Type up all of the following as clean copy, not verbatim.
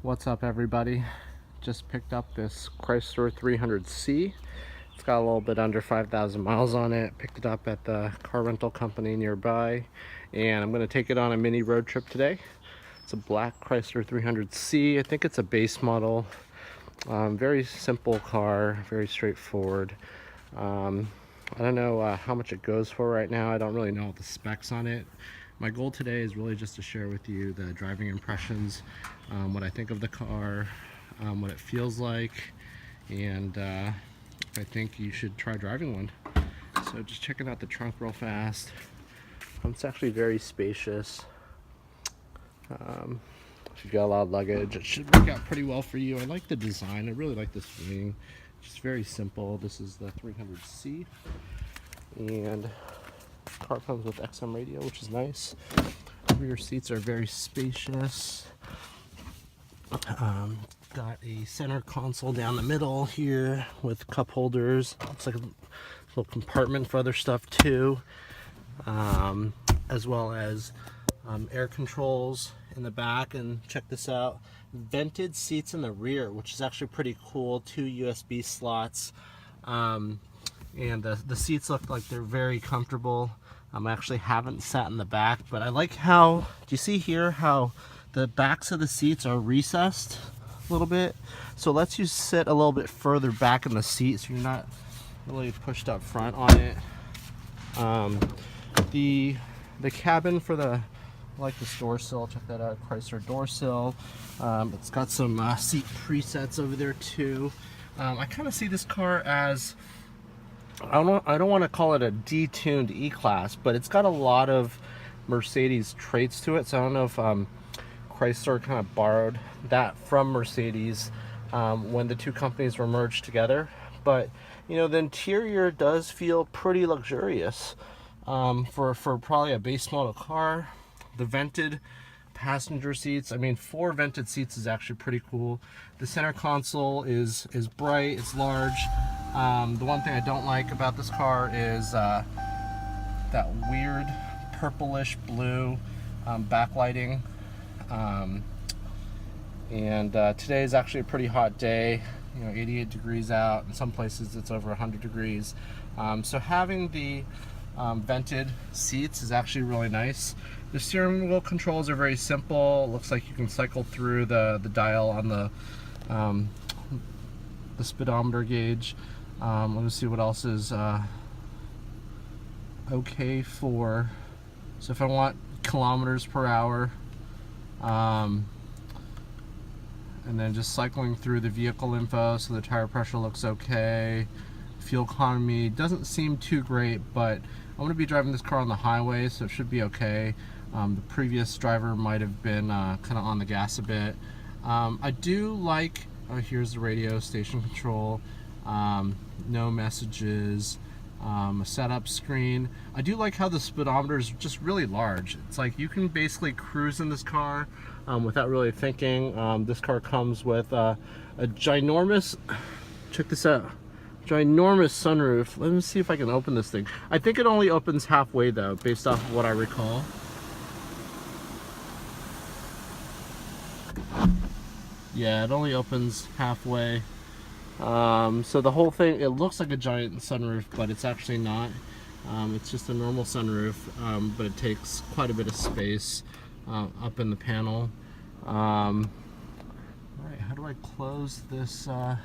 What's up, everybody? Just picked up this Chrysler 300C. It's got a little bit under 5,000 miles on it. Picked it up at the car rental company nearby, and I'm going to take it on a mini road trip today. It's a black Chrysler 300C. I think it's a base model. Very simple car, very straightforward. I don't know how much it goes for right now. I don't really know all the specs on it. My goal today is really just to share with you the driving impressions, what I think of the car, what it feels like, and I think you should try driving one. So just checking out the trunk real fast. It's actually very spacious. If you've got a lot of luggage, it should work out pretty well for you. I like the design. I really like this wing. It's very simple. This is the 300C, and the car comes with XM radio, which is nice. Rear seats are very spacious. Got a center console down the middle here with cup holders. Looks like a little compartment for other stuff too, as well as air controls in the back. And check this out, vented seats in the rear, which is actually pretty cool. 2 USB slots, and the seats look like they're very comfortable. I actually haven't sat in the back, but I like how, do you see here how the backs of the seats are recessed a little bit? So it lets you sit a little bit further back in the seat, so you're not really pushed up front on it. The cabin for the, I like this door sill. Check that out, Chrysler door sill. It's got some seat presets over there too. I kind of see this car as, I don't want to call it a detuned E-Class, but it's got a lot of Mercedes traits to it. So I don't know if Chrysler kind of borrowed that from Mercedes when the two companies were merged together. But you know, the interior does feel pretty luxurious for probably a base model car. The vented passenger seats, I mean, 4 vented seats is actually pretty cool. The center console is bright, it's large. The one thing I don't like about this car is that weird purplish blue backlighting. Today is actually a pretty hot day, you know, 88 degrees out. In some places it's over 100 degrees. So having the vented seats is actually really nice. The steering wheel controls are very simple. It looks like you can cycle through the dial on the speedometer gauge. Let me see what else is okay for. So if I want kilometers per hour, and then just cycling through the vehicle info, so the tire pressure looks okay. Fuel economy doesn't seem too great, but I'm going to be driving this car on the highway, so it should be okay. The previous driver might have been kind of on the gas a bit. I do like, oh, here's the radio station control, no messages, a setup screen. I do like how the speedometer is just really large. It's like you can basically cruise in this car without really thinking. This car comes with a ginormous, check this out, ginormous sunroof. Let me see if I can open this thing. I think it only opens halfway though, based off of what I recall. Yeah, it only opens halfway. So the whole thing, it looks like a giant sunroof, but it's actually not. It's just a normal sunroof, but it takes quite a bit of space up in the panel. Alright, how do I close this? Alright,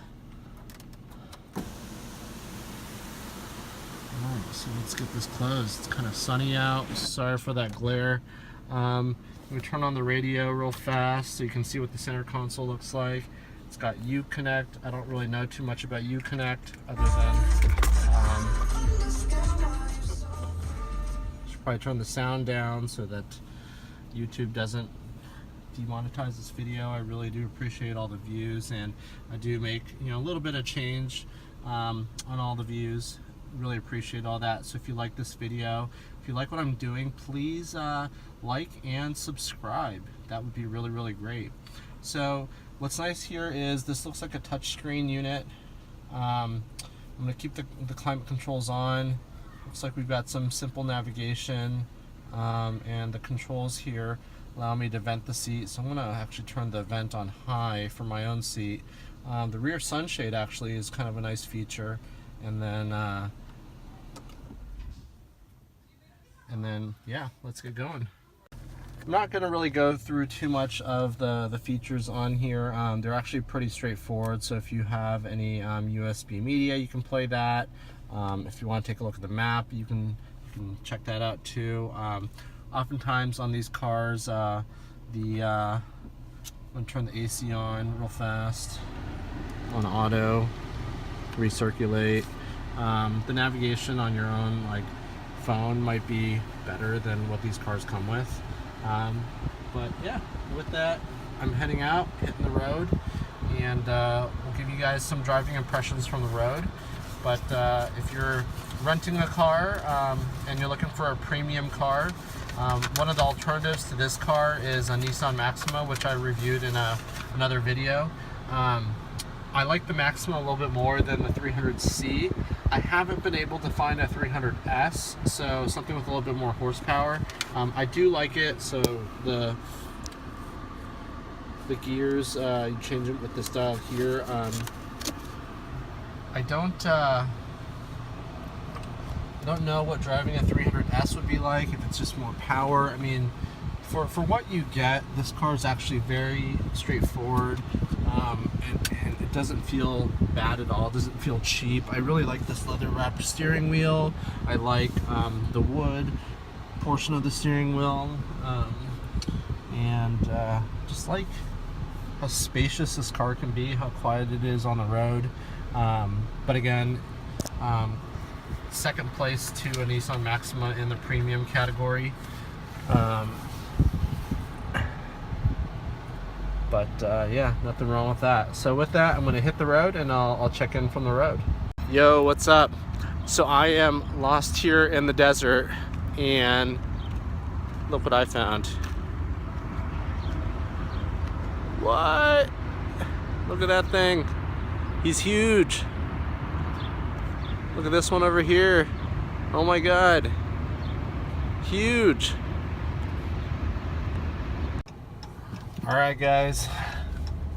so let's get this closed. It's kind of sunny out. Sorry for that glare. Let me turn on the radio real fast so you can see what the center console looks like. It's got Uconnect. I don't really know too much about Uconnect other than should probably turn the sound down so that YouTube doesn't demonetize this video. I really do appreciate all the views, and I do make, you know, a little bit of change on all the views. Really appreciate all that. So if you like this video, if you like what I'm doing, please like and subscribe. That would be really, really great. So what's nice here is this looks like a touchscreen unit. I'm going to keep the climate controls on. Looks like we've got some simple navigation, and the controls here allow me to vent the seat. So I'm going to actually turn the vent on high for my own seat. The rear sunshade actually is kind of a nice feature. And then yeah, let's get going. I'm not going to really go through too much of the features on here. They're actually pretty straightforward. So if you have any USB media, you can play that. If you want to take a look at the map, you can check that out too. Oftentimes on these cars, I'm going to turn the AC on real fast on auto, recirculate. The navigation on your own phone might be better than what these cars come with. But yeah, with that, I'm heading out, hitting the road, and we'll give you guys some driving impressions from the road. But if you're renting a car and you're looking for a premium car, one of the alternatives to this car is a Nissan Maxima, which I reviewed in another video. I like the Maxima a little bit more than the 300C. I haven't been able to find a 300S, so something with a little bit more horsepower. I do like it. So the gears, you change it with this dial here. I don't know what driving a 300S would be like, if it's just more power. I mean, for what you get, this car is actually very straightforward, and it doesn't feel bad at all. It doesn't feel cheap. I really like this leather wrapped steering wheel. I like the wood portion of the steering wheel, and just like how spacious this car can be, how quiet it is on the road. But again, second place to a Nissan Maxima in the premium category. But yeah, nothing wrong with that. So with that, I'm going to hit the road and I'll check in from the road. Yo, what's up? So I am lost here in the desert, and look what I found. What? Look at that thing. He's huge. Look at this one over here. Oh my God. Huge. Alright guys,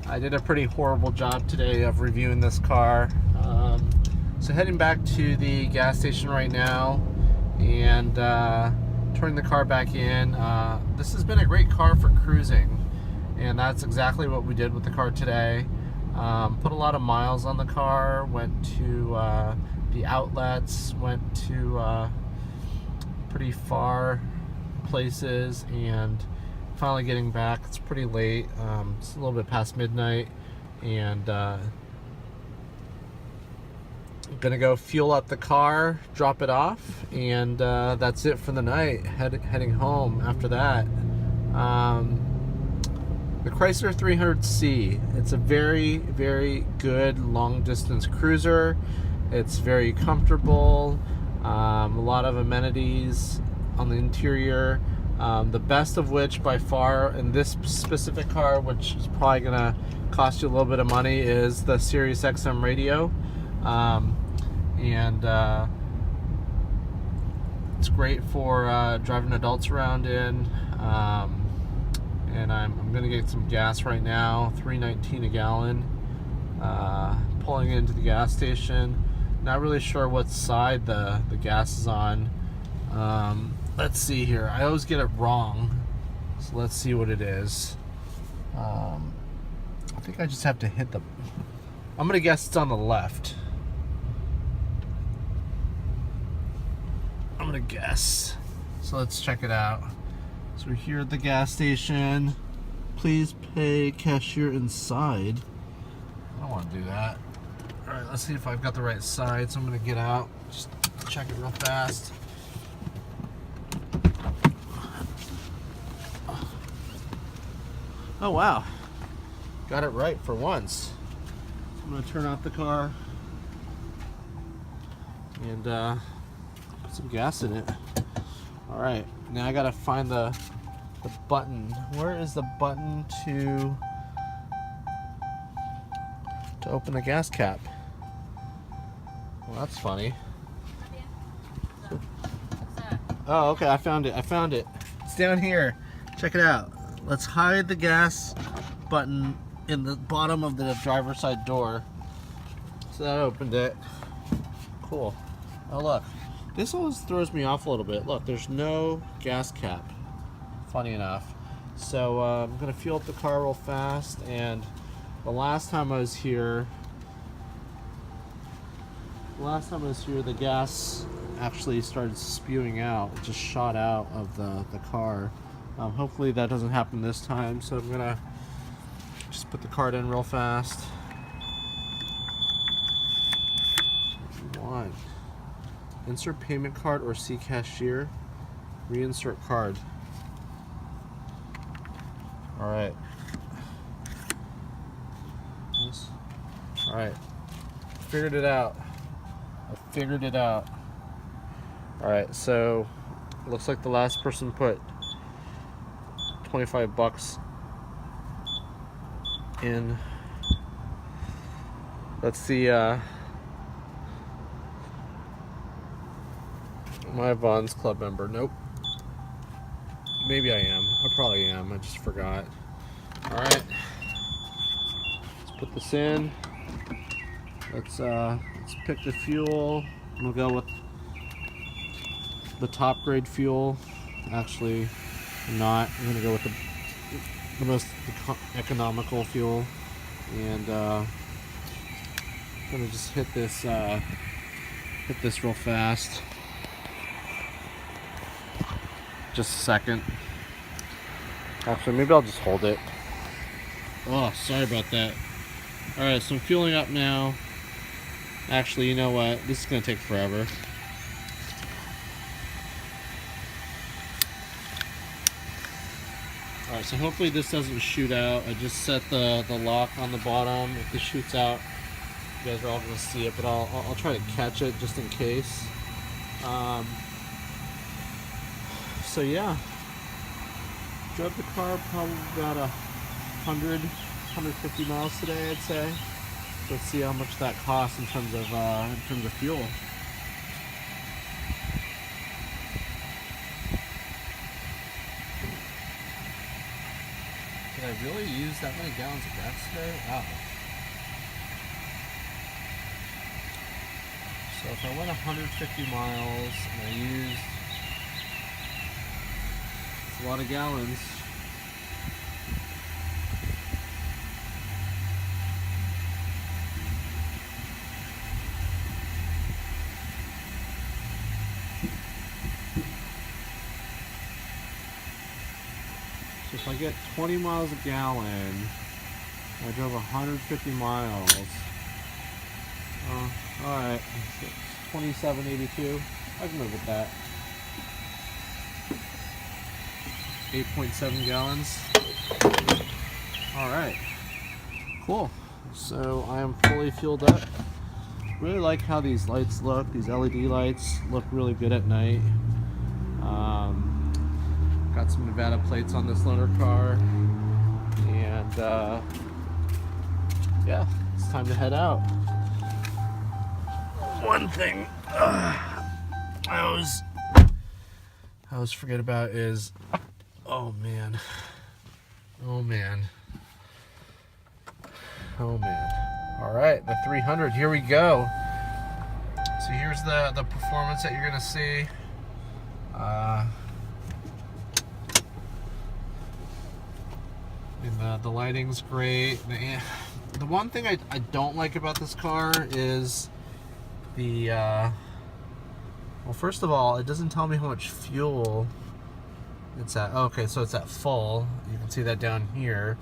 I did a pretty horrible job today of reviewing this car. So heading back to the gas station right now and turning the car back in. This has been a great car for cruising, and that's exactly what we did with the car today. Put a lot of miles on the car, went to the outlets, went to pretty far places, and finally getting back. It's pretty late. It's a little bit past midnight, and I'm gonna go fuel up the car, drop it off, and that's it for the night. Heading home after that. The Chrysler 300C. It's a very, very good long distance cruiser. It's very comfortable. A lot of amenities on the interior. The best of which by far in this specific car, which is probably gonna cost you a little bit of money, is the Sirius XM radio. It's great for driving adults around in. And I'm gonna get some gas right now, $3.19 a gallon. Pulling into the gas station. Not really sure what side the gas is on. Let's see here. I always get it wrong, so let's see what it is. I think I just have to hit the... I'm gonna guess it's on the left. I'm gonna guess. So let's check it out. So we're here at the gas station. Please pay cashier inside. I don't want to do that. All right, let's see if I've got the right side. So I'm gonna get out, just check it real fast. Oh wow, got it right for once. I'm gonna turn off the car and put some gas in it. All right, now I gotta find the button. Where is the button to open the gas cap? Well, that's funny. Oh, okay, I found it. It's down here. Check it out. let's hide the gas button in the bottom of the driver's side door. So that opened it. Cool. Oh look, this always throws me off a little bit. Look, there's no gas cap. Funny enough. So I'm gonna fuel up the car real fast. And the last time I was here, the gas actually started spewing out. It just shot out of the car. Hopefully that doesn't happen this time. So I'm gonna just put the card in real fast. One. Insert payment card or see cashier. Reinsert card. Alright. Alright. Figured it out. I figured it out. Alright, so looks like the last person put 25 bucks in. That's the my Vons Club member. Nope. Maybe I am. I probably am. I just forgot. Alright. Let's put this in. Let's pick the fuel. We'll go with the top grade fuel. Actually, I'm not. I'm gonna go with the most economical fuel. And I'm gonna just hit this real fast. Just a second. Actually, maybe I'll just hold it. Oh, sorry about that. Alright, so I'm fueling up now. Actually, you know what? This is going to take forever. Alright, so hopefully this doesn't shoot out. I just set the lock on the bottom. If this shoots out, you guys are all going to see it, but I'll try to catch it just in case. So yeah, drove the car probably about 150 miles today, I'd say. Let's see how much that costs in terms of fuel. Did I really use that many gallons of gas today? Wow. So if I went 150 miles and I used a lot of gallons. So if I get 20 miles a gallon, I drove 150 miles. Alright, 27.82. I can live with that. 8.7 gallons. Alright, cool. So I am fully fueled up. Really like how these lights look. These LED lights look really good at night. Got some Nevada plates on this loaner car. And yeah, it's time to head out. One thing I always forget about is, oh man. Alright, the 300, here we go. So here's the performance that you're gonna see. And the lighting's great. The one thing I don't like about this car is the well, first of all, it doesn't tell me how much fuel it's at. Okay, so it's at full. You can see that down here.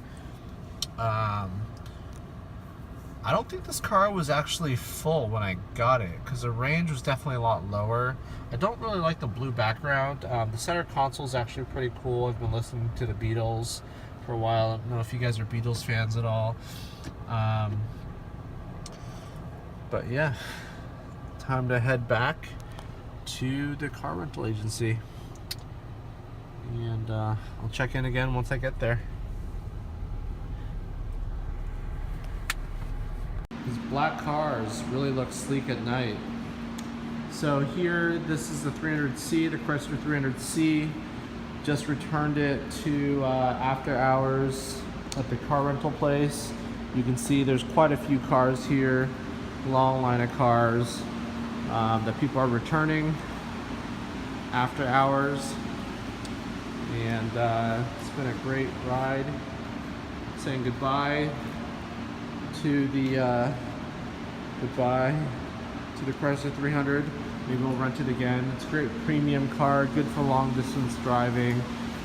I don't think this car was actually full when I got it, because the range was definitely a lot lower. I don't really like the blue background. The center console is actually pretty cool. I've been listening to the Beatles for a while. I don't know if you guys are Beatles fans at all. But yeah, time to head back to the car rental agency. And I'll check in again once I get there. These black cars really look sleek at night. So here, this is the 300C, the Chrysler 300C, just returned it to after hours at the car rental place. You can see there's quite a few cars here, long line of cars that people are returning after hours. And it's been a great ride. Saying goodbye to the Chrysler 300. Maybe we'll rent it again. It's a great premium car, good for long distance driving.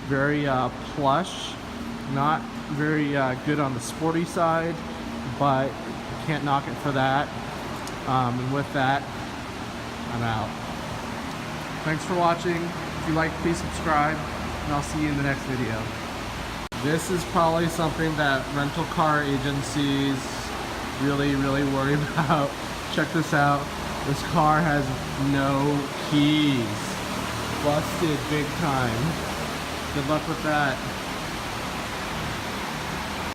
Very plush, not very good on the sporty side, but you can't knock it for that. And with that, I'm out. Thanks for watching. If you like, please subscribe, and I'll see you in the next video. This is probably something that rental car agencies really worry about. Check this out. This car has no keys. Busted big time. Good luck with that.